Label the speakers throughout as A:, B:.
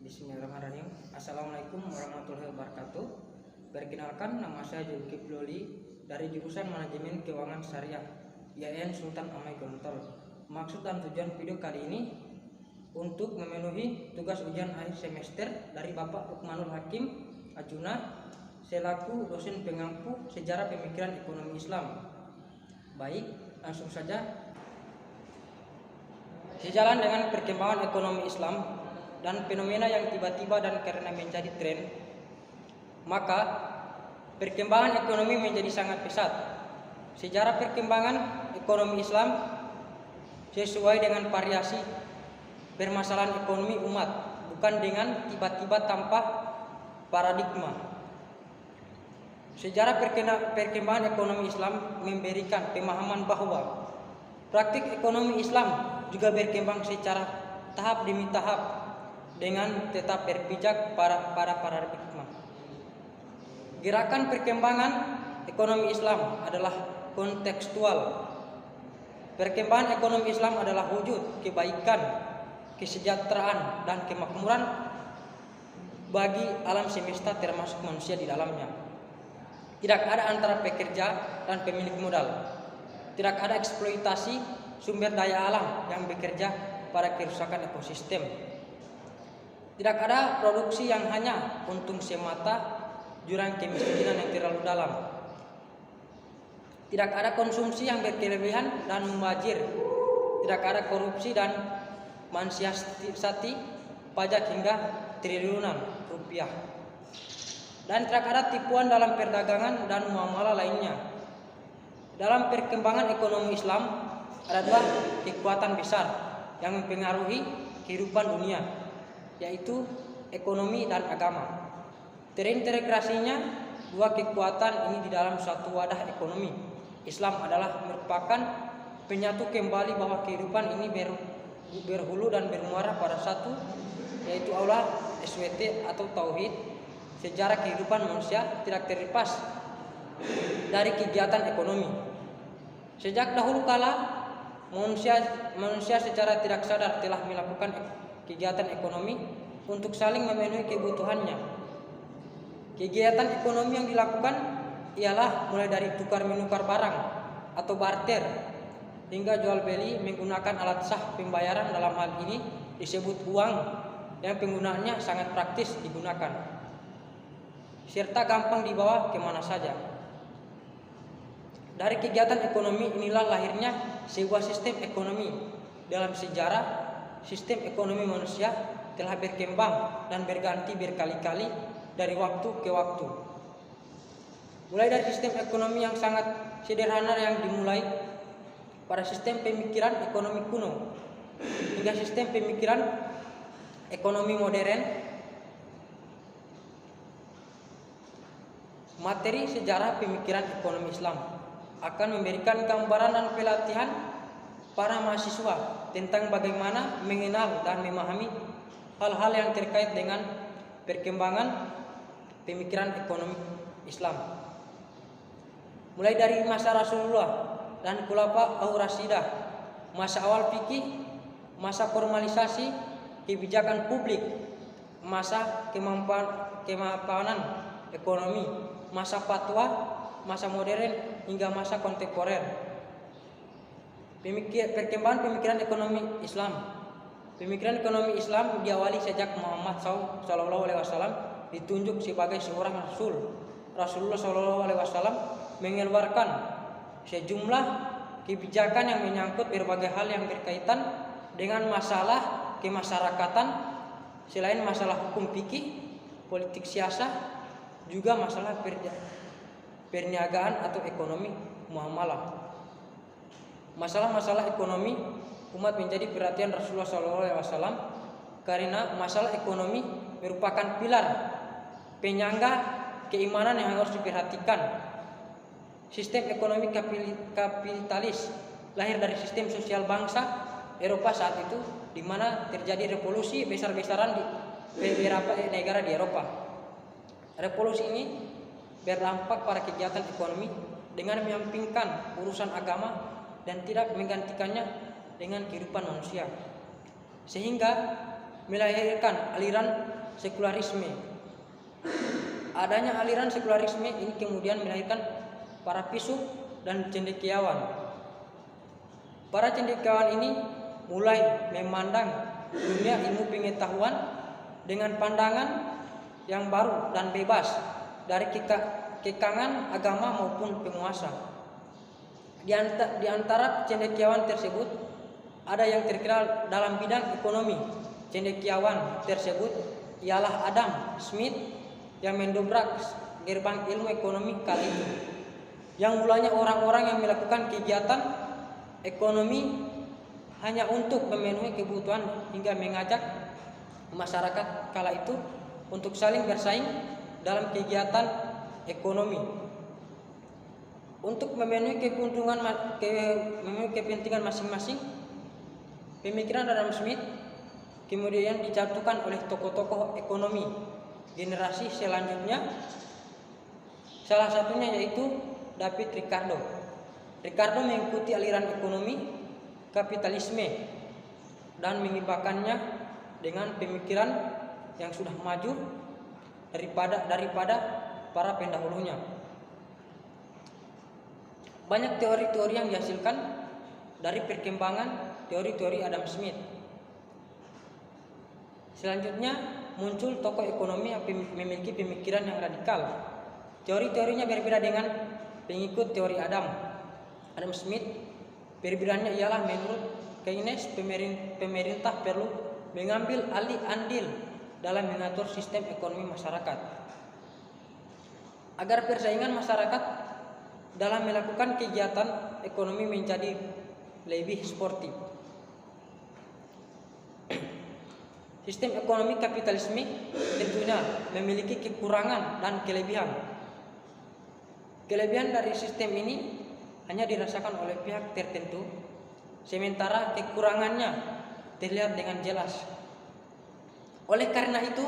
A: Bismillahirrahmanirrahim. Assalamualaikum warahmatullahi wabarakatuh. Perkenalkan, nama saya Zulkifli Loli dari jurusan Manajemen Keuangan Syariah IAIN Sultan Amai Gontor. Maksud dan tujuan video kali ini untuk memenuhi tugas ujian akhir semester dari Bapak Lukmanul Hakim Ajuna selaku dosen pengampu sejarah pemikiran ekonomi Islam. Baik, langsung saja. Sejalan dengan perkembangan ekonomi Islam dan fenomena yang tiba-tiba dan karena menjadi tren, maka perkembangan ekonomi menjadi sangat pesat. Sejarah perkembangan ekonomi Islam sesuai dengan variasi permasalahan ekonomi umat, bukan dengan tiba-tiba tanpa paradigma. Sejarah perkembangan ekonomi Islam memberikan pemahaman bahwa praktik ekonomi Islam juga berkembang secara tahap demi tahap dengan tetap berpijak para paradigma. Gerakan perkembangan ekonomi Islam adalah kontekstual. Perkembangan ekonomi Islam adalah wujud kebaikan, kesejahteraan, dan kemakmuran bagi alam semesta termasuk manusia di dalamnya. Tidak ada antara pekerja dan pemilik modal. Tidak ada eksploitasi sumber daya alam yang bekerja pada kerusakan ekosistem. Tidak ada produksi yang hanya untung semata, jurang kemiskinan yang terlalu dalam. Tidak ada konsumsi yang berkelebihan dan mubazir. Tidak ada korupsi dan mensiasati pajak hingga triliunan rupiah. Dan tidak ada tipuan dalam perdagangan dan muamalah lainnya. Dalam perkembangan ekonomi Islam ada dua kekuatan besar yang mempengaruhi kehidupan dunia, yaitu ekonomi dan agama. Terintegrasinya dua kekuatan ini di dalam suatu wadah ekonomi Islam adalah merupakan penyatu kembali bahwa kehidupan ini berhulu dan bermuara pada satu, yaitu Allah SWT atau Tauhid. Sejarah kehidupan manusia tidak terlepas dari kegiatan ekonomi. Sejak dahulu kala manusia secara tidak sadar telah melakukan kegiatan ekonomi untuk saling memenuhi kebutuhannya. Kegiatan ekonomi yang dilakukan ialah mulai dari tukar menukar barang atau barter hingga jual beli menggunakan alat sah pembayaran. Dalam hal ini disebut uang yang penggunaannya sangat praktis digunakan serta gampang dibawa kemana saja. Dari kegiatan ekonomi inilah lahirnya sebuah sistem ekonomi. Dalam sejarah, sistem ekonomi manusia telah berkembang dan berganti berkali-kali dari waktu ke waktu. Mulai dari sistem ekonomi yang sangat sederhana yang dimulai pada sistem pemikiran ekonomi kuno hingga sistem pemikiran ekonomi modern. Materi sejarah pemikiran ekonomi Islam akan memberikan gambaran dan pelatihan para mahasiswa tentang bagaimana mengenal dan memahami hal-hal yang terkait dengan perkembangan pemikiran ekonomi Islam. Mulai dari masa Rasulullah dan Khulafa Ar-Rasyidin, masa awal fikih, masa formalisasi kebijakan publik, masa kemapanan ekonomi, masa fatwa, masa modern hingga masa kontemporer. Perkembangan pemikiran ekonomi Islam. Pemikiran ekonomi Islam diawali sejak Muhammad SAW ditunjuk sebagai seorang rasul. Rasulullah SAW mengeluarkan sejumlah kebijakan yang menyangkut berbagai hal yang berkaitan dengan masalah kemasyarakatan, selain masalah hukum fikih, politik siasat, juga masalah perniagaan atau ekonomi muamalah. Masalah-masalah ekonomi umat menjadi perhatian Rasulullah SAW karena masalah ekonomi merupakan pilar penyangga keimanan yang harus diperhatikan. Sistem ekonomi kapitalis lahir dari sistem sosial bangsa Eropa saat itu, di mana terjadi revolusi besar-besaran di beberapa negara di Eropa. Revolusi ini berdampak pada kegiatan ekonomi dengan menyampingkan urusan agama dan tidak menggantikannya dengan kehidupan manusia, sehingga melahirkan aliran sekularisme. Adanya aliran sekularisme ini kemudian melahirkan para filsuf dan cendekiawan. Para cendekiawan ini mulai memandang dunia ilmu pengetahuan dengan pandangan yang baru dan bebas dari kekangan agama maupun penguasa. Di antara cendekiawan tersebut ada yang terkenal dalam bidang ekonomi. Cendekiawan tersebut ialah Adam Smith yang mendobrak gerbang ilmu ekonomi kali itu. Yang mulanya orang-orang yang melakukan kegiatan ekonomi hanya untuk memenuhi kebutuhan hingga mengajak masyarakat kala itu untuk saling bersaing dalam kegiatan ekonomi. Untuk memenuhi kepentingan masing-masing, pemikiran Adam Smith kemudian dijatuhkan oleh tokoh-tokoh ekonomi generasi selanjutnya. Salah satunya yaitu David Ricardo. Ricardo mengikuti aliran ekonomi kapitalisme dan mengibakannya dengan pemikiran yang sudah maju daripada para pendahulunya. Banyak teori-teori yang dihasilkan dari perkembangan teori-teori Adam Smith. Selanjutnya muncul tokoh ekonomi yang memiliki pemikiran yang radikal. Teori-teorinya berbeda dengan pengikut teori Adam Smith. Perbedaannya ialah menurut Keynes pemerintah perlu mengambil alih andil dalam mengatur sistem ekonomi masyarakat agar persaingan masyarakat dalam melakukan kegiatan ekonomi menjadi lebih sportif. Sistem ekonomi kapitalisme tentunya memiliki kekurangan dan kelebihan. Kelebihan dari sistem ini hanya dirasakan oleh pihak tertentu, sementara kekurangannya terlihat dengan jelas. Oleh karena itu,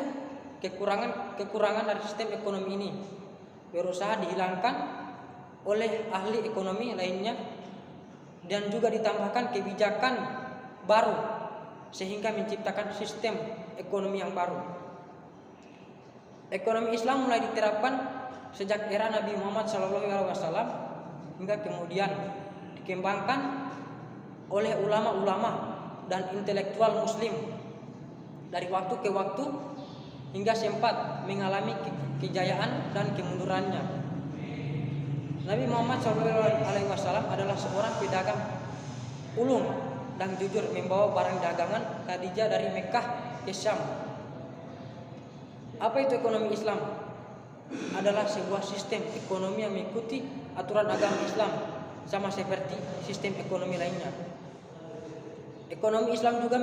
A: kekurangan dari sistem ekonomi ini berusaha dihilangkan oleh ahli ekonomi lainnya dan juga ditambahkan kebijakan baru sehingga menciptakan sistem ekonomi yang baru. Ekonomi Islam mulai diterapkan sejak era Nabi Muhammad SAW hingga kemudian dikembangkan oleh ulama-ulama dan intelektual muslim dari waktu ke waktu hingga sempat mengalami kejayaan dan kemundurannya. Nabi Muhammad SAW adalah seorang pedagang ulung dan jujur membawa barang dagangan Khadijah dari Mekah ke Syam. Apa itu ekonomi Islam? Adalah sebuah sistem ekonomi yang mengikuti aturan agama Islam sama seperti sistem ekonomi lainnya. Ekonomi Islam juga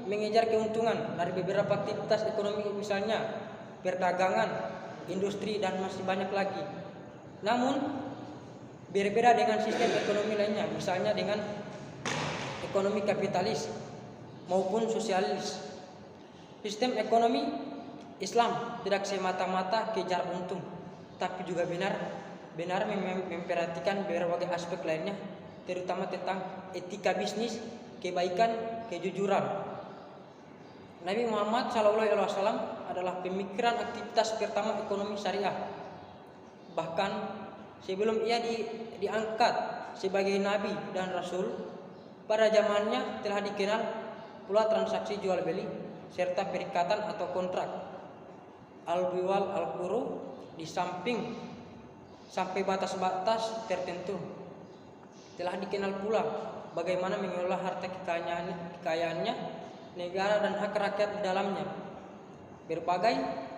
A: mengejar keuntungan dari beberapa aktivitas ekonomi, misalnya perdagangan, industri, dan masih banyak lagi. Namun berbeda dengan sistem ekonomi lainnya, misalnya dengan ekonomi kapitalis maupun sosialis. Sistem ekonomi Islam tidak semata-mata kejar untung, tapi juga benar memperhatikan berbagai aspek lainnya, terutama tentang etika bisnis, kebaikan, kejujuran. Nabi Muhammad SAW adalah pemikiran aktivitas pertama ekonomi syariah. Bahkan sebelum ia diangkat sebagai nabi dan rasul, pada zamannya telah dikenal pula transaksi jual beli serta perikatan atau kontrak al-biwal al-quru di sampai batas-batas tertentu. Telah dikenal pula bagaimana mengelola harta kekayaannya, negara dan hak rakyat di dalamnya. Berbagai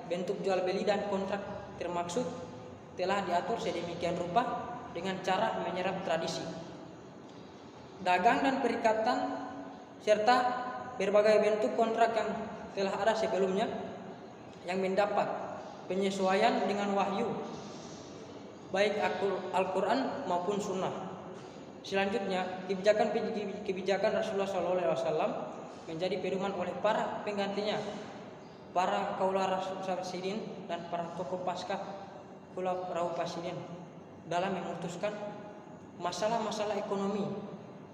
A: bentuk jual beli dan kontrak termaksud telah diatur sedemikian rupa dengan cara menyerap tradisi, dagang dan perikatan, serta berbagai bentuk kontrak yang telah ada sebelumnya yang mendapat penyesuaian dengan wahyu, baik Al-Quran maupun Sunnah. Selanjutnya, kebijakan Rasulullah SAW menjadi pedoman oleh para penggantinya, para kaula rasyidin dan para tokoh pasca Khulafaur Rasyidin dalam memutuskan masalah-masalah ekonomi,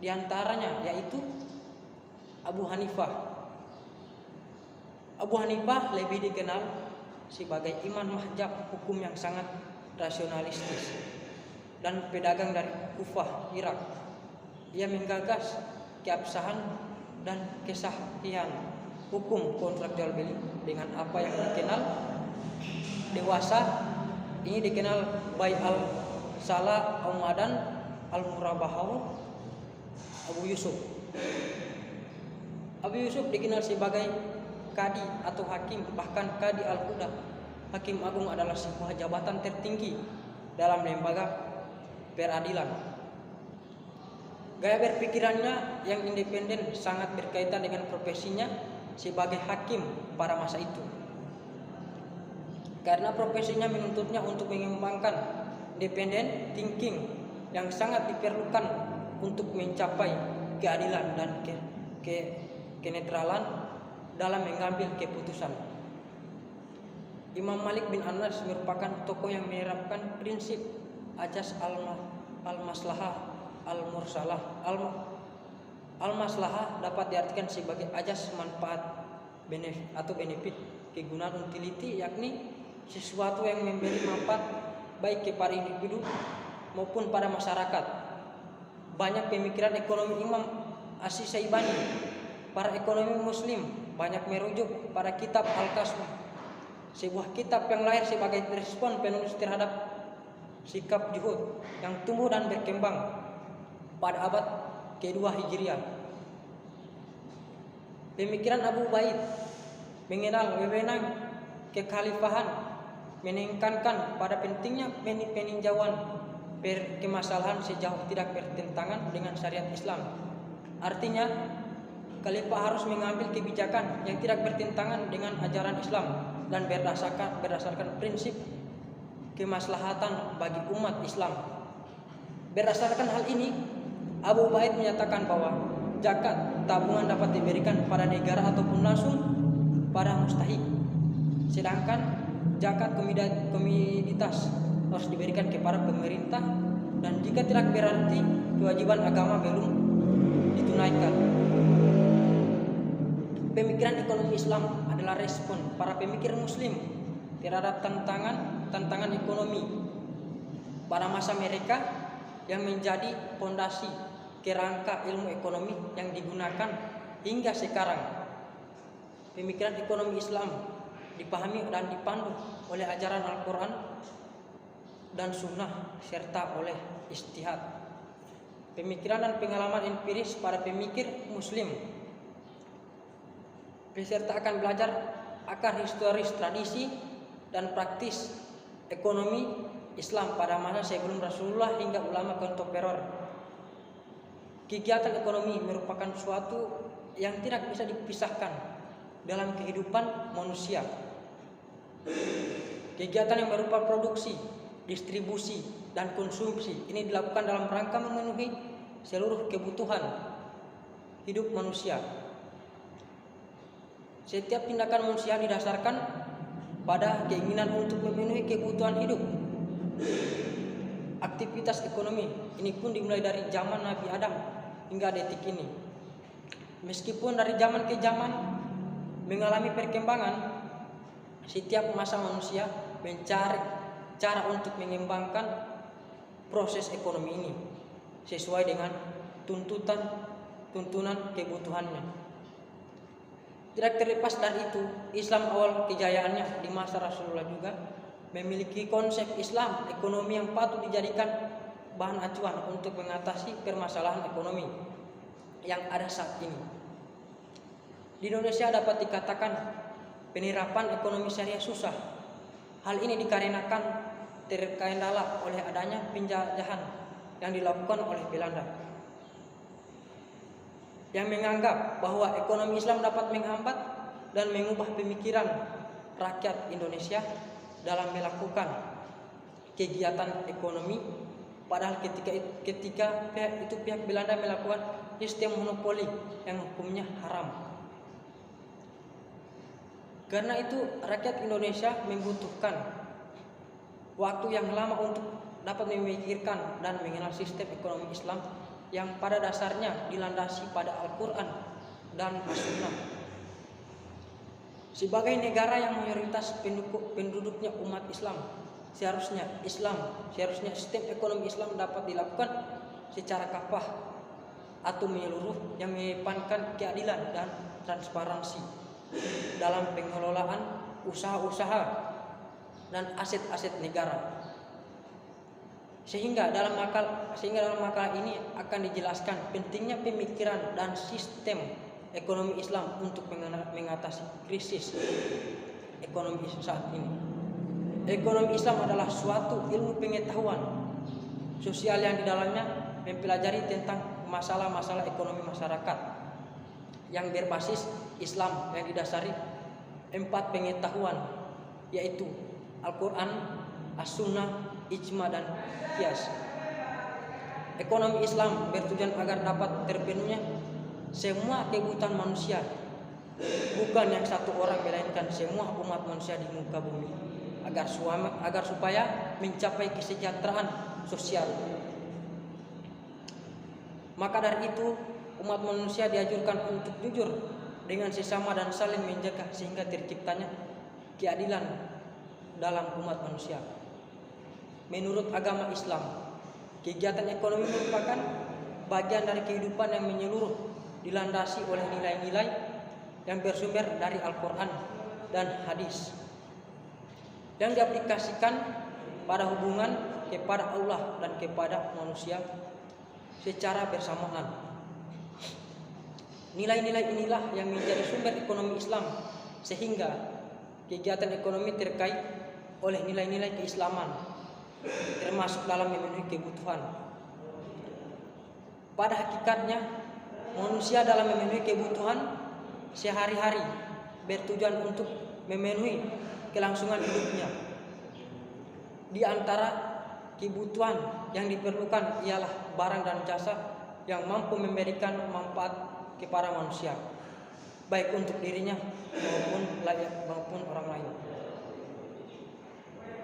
A: diantaranya yaitu Abu Hanifah. Abu Hanifah lebih dikenal sebagai imam mazhab hukum yang sangat rasionalistis dan pedagang dari Kufah, Irak. Ia menggagas keabsahan dan kesahihan hukum kontraktual beli dengan apa yang dikenal dewasa. Ini dikenal Bai al-Salah Aumadan al-Murabahaw Abu Yusuf. Abu Yusuf dikenal sebagai kadi atau hakim, bahkan kadi al-Huda. Hakim agung adalah sebuah jabatan tertinggi dalam lembaga peradilan. Gaya berpikirannya yang independen sangat berkaitan dengan profesinya sebagai hakim pada masa itu. Karena profesinya menuntutnya untuk mengembangkan independent thinking yang sangat diperlukan untuk mencapai keadilan dan kenetralan dalam mengambil keputusan. Imam Malik bin Anas merupakan tokoh yang menerapkan prinsip ajas al-maslahah al-mursalah. Al-maslahah dapat diartikan sebagai ajas manfaat benefit kegunaan utility, yakni sesuatu yang memberi manfaat baik kepada individu maupun pada masyarakat. Banyak pemikiran ekonomi Imam Asy-Syaibani, para ekonomi muslim banyak merujuk pada kitab Al-Kasm, sebuah kitab yang lahir sebagai respon penulis terhadap sikap Zuhud yang tumbuh dan berkembang pada abad kedua Hijriah. Pemikiran Abu Ubaid mengenal wewenang kekhalifahan menekankan pada pentingnya peninjauan permasalahan sejauh tidak bertentangan dengan syariat Islam. Artinya, khalifah harus mengambil kebijakan yang tidak bertentangan dengan ajaran Islam dan berdasarkan prinsip kemaslahatan bagi umat Islam. Berdasarkan hal ini, Abu Ubaid menyatakan bahwa zakat tabungan dapat diberikan pada negara ataupun langsung pada mustahik, sedangkan zakat komoditas harus diberikan kepada pemerintah, dan jika tidak berarti kewajiban agama belum ditunaikan. Pemikiran ekonomi Islam adalah respon para pemikir muslim terhadap tantangan ekonomi pada masa mereka yang menjadi fondasi kerangka ilmu ekonomi yang digunakan hingga sekarang. Pemikiran ekonomi Islam dipahami dan dipandu oleh ajaran Al-Quran dan Sunnah serta oleh ijtihad, pemikiran dan pengalaman empiris para pemikir muslim. Peserta akan belajar akar historis, tradisi, dan praktis ekonomi Islam pada masa sebelum Rasulullah hingga ulama kontemporer. Kegiatan ekonomi merupakan suatu yang tidak bisa dipisahkan dalam kehidupan manusia. Kegiatan yang berupa produksi, distribusi, dan konsumsi ini dilakukan dalam rangka memenuhi seluruh kebutuhan hidup manusia. Setiap tindakan manusia didasarkan pada keinginan untuk memenuhi kebutuhan hidup. Aktivitas ekonomi ini pun dimulai dari zaman Nabi Adam hingga detik ini. Meskipun dari zaman ke zaman mengalami perkembangan, setiap masa manusia mencari cara untuk mengembangkan proses ekonomi ini sesuai dengan tuntunan kebutuhannya. Tidak terlepas dari itu, Islam awal kejayaannya di masa Rasulullah juga memiliki konsep Islam ekonomi yang patut dijadikan bahan acuan untuk mengatasi permasalahan ekonomi yang ada saat ini. Di Indonesia dapat dikatakan penerapan ekonomi syariah susah. Hal ini dikarenakan terkendala oleh adanya penjajahan yang dilakukan oleh Belanda, yang menganggap bahwa ekonomi Islam dapat menghambat dan mengubah pemikiran rakyat Indonesia dalam melakukan kegiatan ekonomi. Padahal ketika pihak Belanda melakukan sistem monopoli yang hukumnya haram. Karena itu rakyat Indonesia membutuhkan waktu yang lama untuk dapat memikirkan dan mengenal sistem ekonomi Islam yang pada dasarnya dilandasi pada Al-Quran dan As-Sunnah. Sebagai negara yang mayoritas penduduknya umat Islam, seharusnya sistem ekonomi Islam dapat dilakukan secara kafah atau menyeluruh yang mengedepankan keadilan dan transparansi dalam pengelolaan usaha-usaha dan aset-aset negara. Sehingga dalam makalah ini akan dijelaskan pentingnya pemikiran dan sistem ekonomi Islam untuk mengatasi krisis ekonomi saat ini. Ekonomi Islam adalah suatu ilmu pengetahuan sosial yang di dalamnya mempelajari tentang masalah-masalah ekonomi masyarakat yang berbasis Islam yang didasari 4 pengetahuan, yaitu Al-Quran, As-Sunnah, Ijma, dan Qiyas. Ekonomi Islam bertujuan agar dapat terpenuhnya semua kebutuhan manusia, bukan yang satu orang, melainkan semua umat manusia di muka bumi, agar supaya mencapai kesejahteraan sosial. Maka dari itu, umat manusia dianjurkan untuk jujur dengan sesama dan saling menjaga sehingga terciptanya keadilan dalam umat manusia. Menurut agama Islam, kegiatan ekonomi merupakan bagian dari kehidupan yang menyeluruh, dilandasi oleh nilai-nilai yang bersumber dari Al-Quran dan hadis, yang diaplikasikan pada hubungan kepada Allah dan kepada manusia secara bersamaan. Nilai-nilai inilah yang menjadi sumber ekonomi Islam, sehingga kegiatan ekonomi terkait oleh nilai-nilai keislaman, termasuk dalam memenuhi kebutuhan. Pada hakikatnya, manusia dalam memenuhi kebutuhan sehari-hari bertujuan untuk memenuhi kelangsungan hidupnya. Di antara kebutuhan yang diperlukan ialah barang dan jasa yang mampu memberikan manfaat kepada manusia, baik untuk dirinya maupun orang lain.